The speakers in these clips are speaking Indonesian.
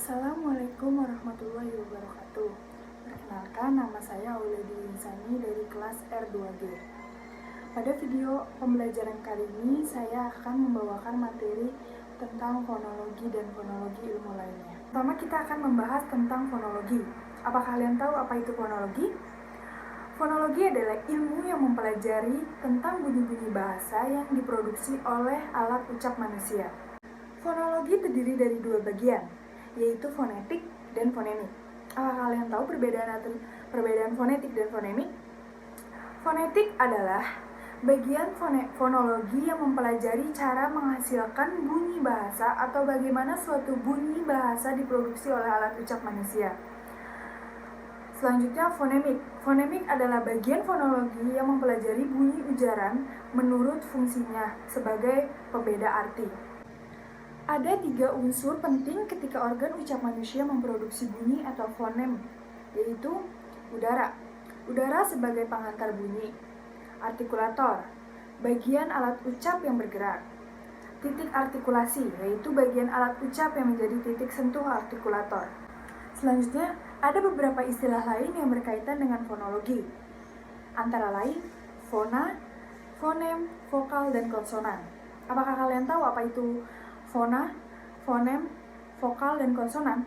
Assalamualaikum warahmatullahi wabarakatuh. Perkenalkan, nama saya Auledi Insani dari kelas R2G. Pada video pembelajaran kali ini, saya akan membawakan materi tentang fonologi dan fonologi ilmu lainnya. Pertama, kita akan membahas tentang fonologi. Apa kalian tahu apa itu fonologi? Fonologi adalah ilmu yang mempelajari tentang bunyi-bunyi bahasa yang diproduksi oleh alat ucap manusia. Fonologi terdiri dari dua bagian, yaitu fonetik dan fonemik. Apakah kalian tahu perbedaan fonetik dan fonemik? Fonetik adalah bagian fonologi yang mempelajari cara menghasilkan bunyi bahasa atau bagaimana suatu bunyi bahasa diproduksi oleh alat ucap manusia. Selanjutnya fonemik. Fonemik adalah bagian fonologi yang mempelajari bunyi ujaran menurut fungsinya sebagai pembeda arti. Ada 3 unsur penting ketika organ ucap manusia memproduksi bunyi atau fonem, yaitu udara. Udara sebagai pengantar bunyi. Artikulator, bagian alat ucap yang bergerak. Titik artikulasi, yaitu bagian alat ucap yang menjadi titik sentuh artikulator. Selanjutnya, ada beberapa istilah lain yang berkaitan dengan fonologi. Antara lain, fona, fonem, vokal, dan konsonan. Apakah kalian tahu apa itu fona, fonem, vokal, dan konsonan?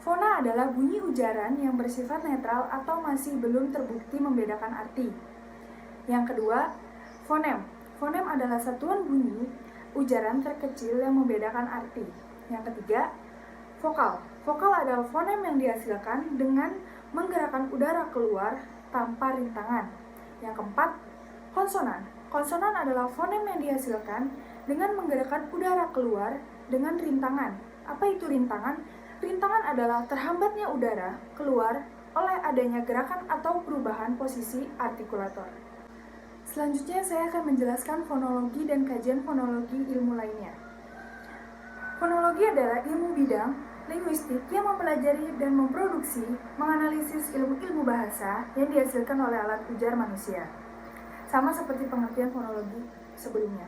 Fona adalah bunyi ujaran yang bersifat netral atau masih belum terbukti membedakan arti. Yang kedua, fonem. Fonem adalah satuan bunyi ujaran terkecil yang membedakan arti. Yang ketiga, vokal. Vokal adalah fonem yang dihasilkan dengan menggerakkan udara keluar tanpa rintangan. Yang keempat, konsonan. Konsonan adalah fonem yang dihasilkan dengan menggerakkan udara keluar dengan rintangan. Apa itu rintangan? Rintangan adalah terhambatnya udara keluar oleh adanya gerakan atau perubahan posisi artikulator. Selanjutnya saya akan menjelaskan fonologi dan kajian fonologi ilmu lainnya. Fonologi adalah ilmu bidang linguistik yang mempelajari dan memproduksi, menganalisis ilmu-ilmu bahasa yang dihasilkan oleh alat ujar manusia. Sama seperti pengertian fonologi sebelumnya.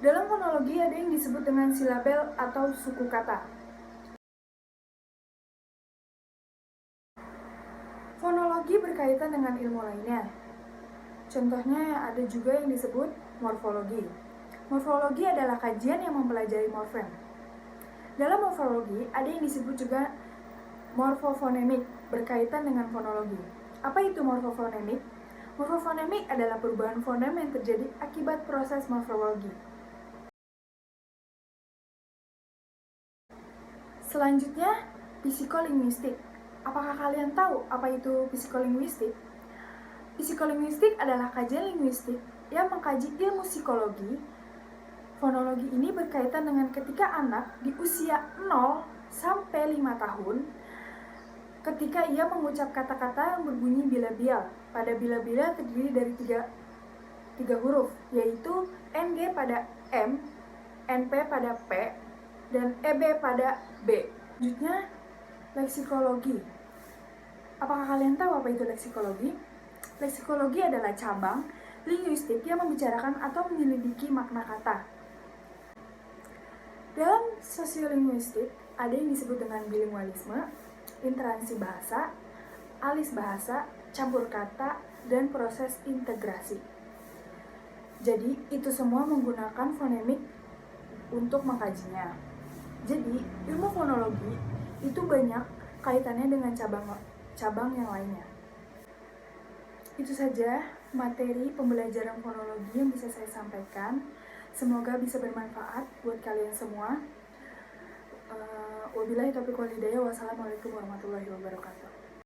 Dalam fonologi ada yang disebut dengan silabel atau suku kata. Fonologi berkaitan dengan ilmu lainnya. Contohnya ada juga yang disebut morfologi. Morfologi adalah kajian yang mempelajari morfem. Dalam morfologi ada yang disebut juga morfofonemik berkaitan dengan fonologi. Apa itu morfofonemik? Morfofonemik adalah perubahan fonem yang terjadi akibat proses morfologi. Selanjutnya, psikolinguistik. Apakah kalian tahu apa itu psikolinguistik? Psikolinguistik adalah kajian linguistik yang mengkaji ilmu psikologi. Fonologi ini berkaitan dengan ketika anak di usia 0 sampai 5 tahun ketika ia mengucap kata-kata yang berbunyi bilabial. Pada bilabial terdiri dari tiga huruf, yaitu NG pada M, NP pada P, dan EB pada B. Selanjutnya, leksikologi. Apakah kalian tahu apa itu leksikologi? Leksikologi adalah cabang linguistik yang membicarakan atau menyelidiki makna kata. Dalam sosiolinguistik, ada yang disebut dengan bilingualisme, interansi bahasa, alis bahasa, campur kata, dan proses integrasi. Jadi, itu semua menggunakan fonemik untuk mengkajinya. Jadi, ilmu fonologi itu banyak kaitannya dengan cabang yang lainnya. Itu saja materi pembelajaran fonologi yang bisa saya sampaikan. Semoga bisa bermanfaat buat kalian semua. Wabillahi taufiq wal hidayah. Wassalamualaikum warahmatullahi wabarakatuh.